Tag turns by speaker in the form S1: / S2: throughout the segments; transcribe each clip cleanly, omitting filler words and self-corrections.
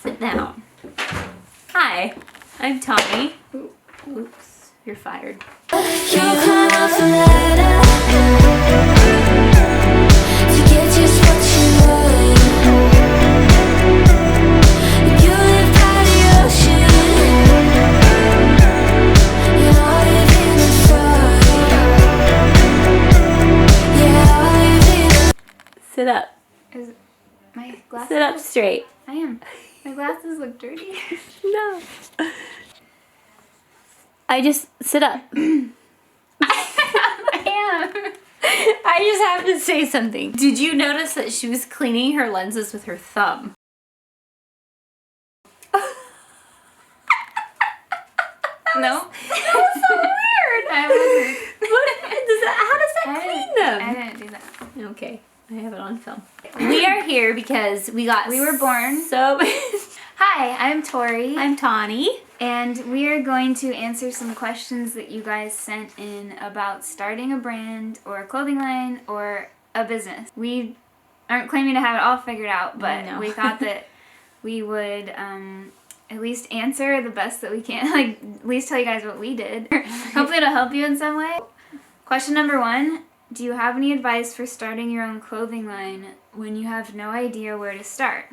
S1: Sit down. Hi, I'm Tommy. Oops, you're fired.
S2: You climb up a ladder to get just what you want. You live by the ocean, and I live in the fog. Yeah, I live in
S1: Sit up.
S3: Is my glasses?
S1: Sit up straight.
S3: I am. My glasses look dirty.
S1: No. I just sit up.
S3: I am.
S1: I just have to say something. Did you notice that she was cleaning her lenses with her thumb?
S3: No.
S1: That's so weird.
S3: I wasn't.
S1: How does that clean them?
S3: I didn't do that.
S1: Okay, I have it on film. We are here because we were born. So
S3: Hi, I'm Tori.
S1: I'm Tawny.
S3: And we are going to answer some questions that you guys sent in about starting a brand or a clothing line or a business. We aren't claiming to have it all figured out, but
S1: No.
S3: we thought that we would at least answer the best that we can. Like, at least tell you guys what we did. Hopefully it'll help you in some way. Question number 1. Do you have any advice for starting your own clothing line when you have no idea where to start?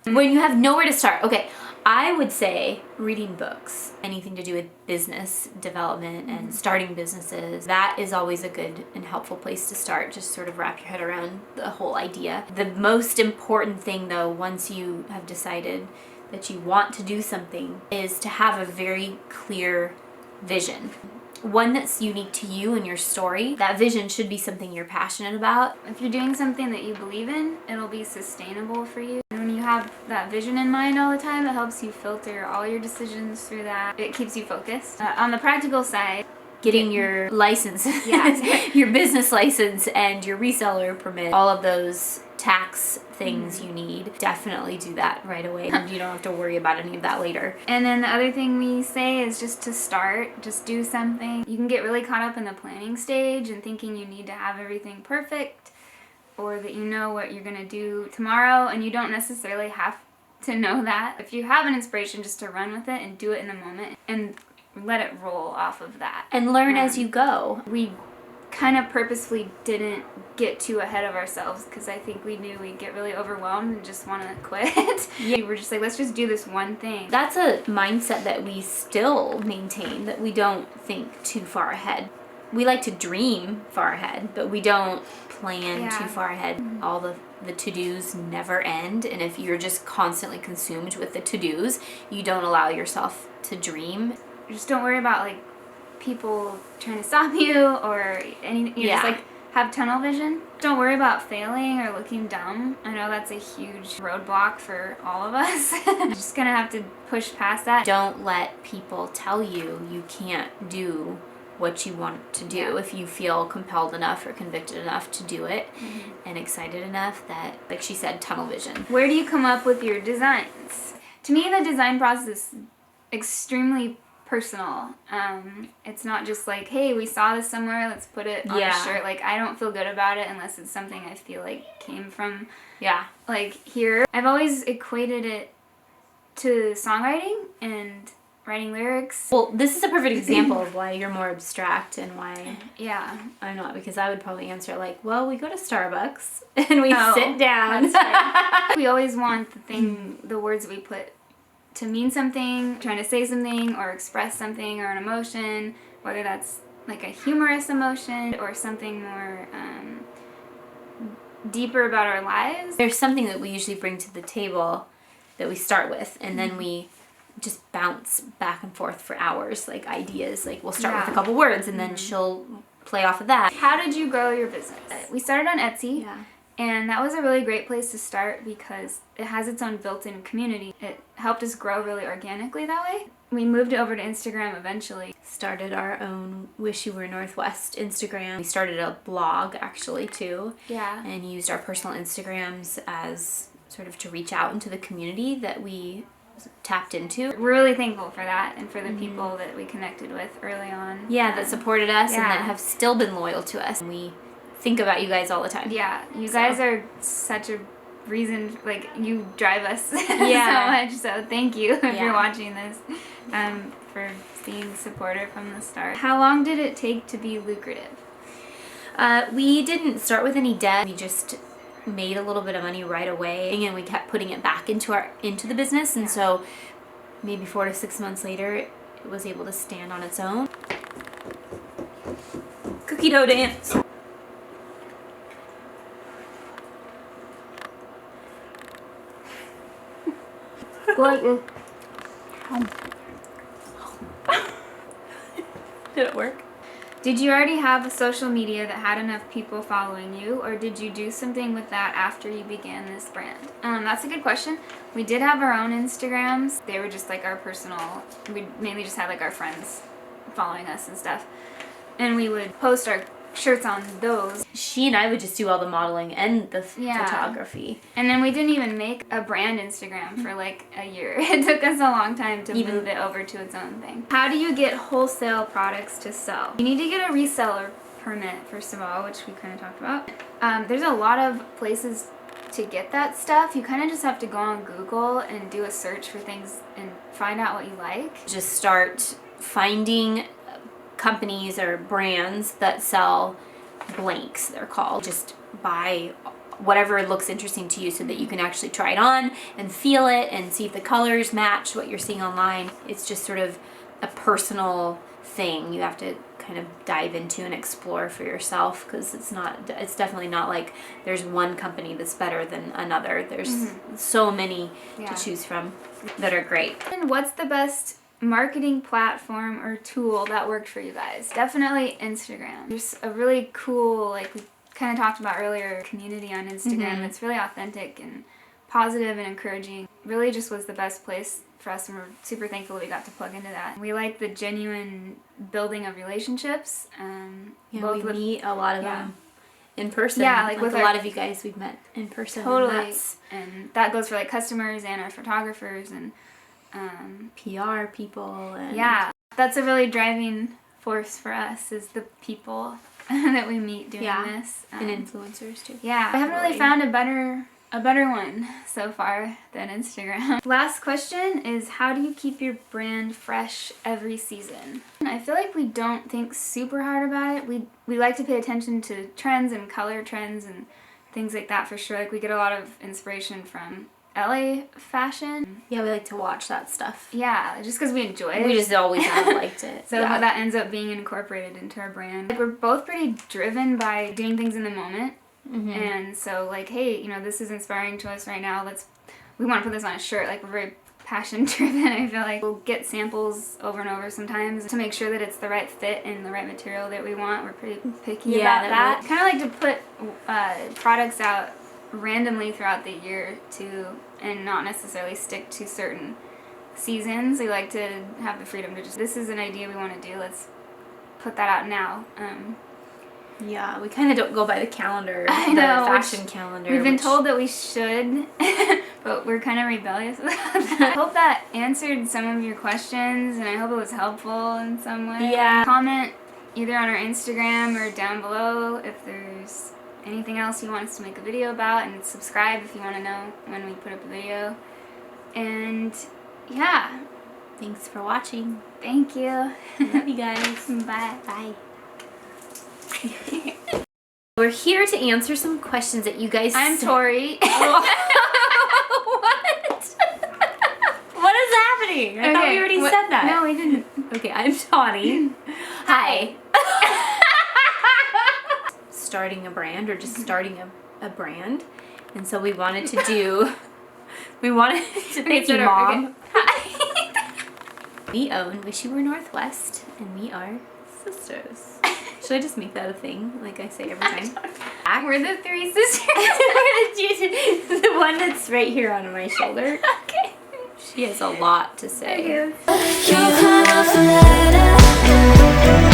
S1: When you have nowhere to start, okay, I would say reading books, anything to do with business development and starting businesses. That is always a good and helpful place to start. Just sort of wrap your head around the whole idea. The most important thing, though, once you have decided that you want to do something, is to have a very clear vision. One that's unique to you and your story. That vision should be something you're passionate about.
S3: If you're doing something that you believe in, it'll be sustainable for you. And when you have that vision in mind all the time, it helps you filter all your decisions through that. It keeps you focused. On the practical side,
S1: Getting your license,
S3: Yeah.
S1: your business license and your reseller permit, all of those tax things you need, definitely do that right away. And you don't have to worry about any of that later.
S3: and then the other thing we say is just to start, just do something. You can get really caught up in the planning stage and thinking you need to have everything perfect or that you know what you're going to do tomorrow, and you don't necessarily have to know that. If you have an inspiration, just to run with it and do it in the moment and let it roll off of that.
S1: And learn as you go.
S3: We kind of purposefully didn't get too ahead of ourselves because I think we knew we'd get really overwhelmed and just want to quit. We were just like, let's just do this one thing.
S1: That's a mindset that we still maintain, that we don't think too far ahead. We like to dream far ahead, but we don't plan too far ahead. All the to-dos never end, and if you're just constantly consumed with the to-dos, you don't allow yourself to dream.
S3: Just don't worry about like people trying to stop you or any. You just like have tunnel vision. Don't worry about failing or looking dumb. I know that's a huge roadblock for all of us. You're just gonna have to push past that.
S1: Don't let people tell you can't do what you want to do.
S3: Yeah.
S1: If you feel compelled enough or convicted enough to do it and excited enough, that, like she said, tunnel vision.
S3: Where do you come up with your designs? To me, the design process is extremely personal. It's not just like, hey, we saw this somewhere, let's put it on a shirt. Like, I don't feel good about it unless it's something I feel like came from like here. I've always equated it to songwriting and writing lyrics.
S1: Well, this is a perfect example of why you're more abstract and why I'm not, because I would probably answer like, well, we go to Starbucks and we sit down.
S3: We always want the words that we put to mean something, trying to say something or express something or an emotion, whether that's like a humorous emotion or something more deeper about our lives.
S1: There's something that we usually bring to the table that we start with, and then we just bounce back and forth for hours, like ideas. Like we'll start with a couple words and then she'll play off of that.
S3: How did you grow your business? We started on Etsy. And that was a really great place to start because it has its own built-in community. It helped us grow really organically that way. We moved over to Instagram eventually.
S1: Started our own Wish You Were Northwest Instagram. We started a blog actually too. And used our personal Instagrams as sort of to reach out into the community that we tapped into.
S3: We're really thankful for that and for the people that we connected with early on.
S1: That supported us and that have still been loyal to us. And we think about you guys all the time.
S3: You guys are such a reason, like, you drive us
S1: Yeah.
S3: so much. So thank you if
S1: Yeah.
S3: you're watching this, for being supportive from the start. How long did it take to be lucrative?
S1: We didn't start with any debt. We just made a little bit of money right away, and we kept putting it back into the business. And so maybe 4 to 6 months later, it was able to stand on its own. Cookie dough dance. Did it work?
S3: Did you already have a social media that had enough people following you, or did you do something with that after you began this brand? That's a good question. We did have our own Instagrams. They were just like our personal, we mainly just had like our friends following us and stuff. And we would post our shirts on those.
S1: She and I would just do all the modeling and the
S3: Yeah.
S1: photography.
S3: And then we didn't even make a brand Instagram for like a year. It took us a long time to move it over to its own thing. How do you get wholesale products to sell? You need to get a reseller permit, first of all, which we kind of talked about. There's a lot of places to get that stuff. You kind of just have to go on Google and do a search for things and find out what you like.
S1: Just start finding companies or brands that sell blanks, they're called. Just buy whatever looks interesting to you so that you can actually try it on and feel it and see if the colors match what you're seeing online. It's just sort of a personal thing you have to kind of dive into and explore for yourself, because it's definitely not like there's one company that's better than another. There's so many to choose from that are great.
S3: And what's the best marketing platform or tool that worked for you guys? Definitely Instagram. There's a really cool, like we kind of talked about earlier, community on Instagram that's really authentic and positive and encouraging. Really just was the best place for us, and we're super thankful we got to plug into that. We like the genuine building of relationships.
S1: We meet a lot of them in person.
S3: Yeah,
S1: like
S3: with
S1: a lot of you guys we've met in person.
S3: Totally. And that goes for like customers and our photographers and
S1: PR people. And
S3: yeah, that's a really driving force for us, is the people that we meet doing this.
S1: And influencers too.
S3: Yeah, I haven't really found a better one so far than Instagram. Last question is, how do you keep your brand fresh every season? I feel like we don't think super hard about it. We like to pay attention to trends and color trends and things like that for sure. Like we get a lot of inspiration from LA fashion.
S1: Yeah, we like to watch that stuff.
S3: Yeah, just because we enjoy it.
S1: We just always have liked it.
S3: So that ends up being incorporated into our brand. Like we're both pretty driven by doing things in the moment. And so like, hey, you know, this is inspiring to us right now. We want to put this on a shirt. Like we're very passion driven. I feel like we'll get samples over and over sometimes to make sure that it's the right fit and the right material that we want. We're pretty picky about that. Kind of like to put products out randomly throughout the year too, and not necessarily stick to certain seasons. We like to have the freedom to just, this is an idea we want to do, let's put that out now.
S1: Yeah, we kind of don't go by the calendar,
S3: I know,
S1: fashion calendar.
S3: We've been told that we should, but we're kind of rebellious about that. I hope that answered some of your questions, and I hope it was helpful in some way.
S1: Yeah.
S3: Comment either on our Instagram or down below if there's anything else you want us to make a video about, and subscribe if you want to know when we put up a video. And yeah,
S1: Thanks for watching.
S3: thank you.
S1: Love you guys.
S3: Bye.
S1: Bye. We're here to answer some questions that you guys
S3: I'm
S1: sent.
S3: Tori.
S1: What? What is happening? I thought we already said that.
S3: No, we didn't.
S1: Okay, I'm Tawny. Hi. Starting a brand, or just starting a brand. And so we wanted to do, thank you, Mom. We own Wish You Were Northwest, and we are sisters. Should I just make that a thing, like I say every time?
S3: We're the three sisters.
S1: The one that's right here on my shoulder.
S3: Okay.
S1: She has a lot to say.
S2: You cut off a letter.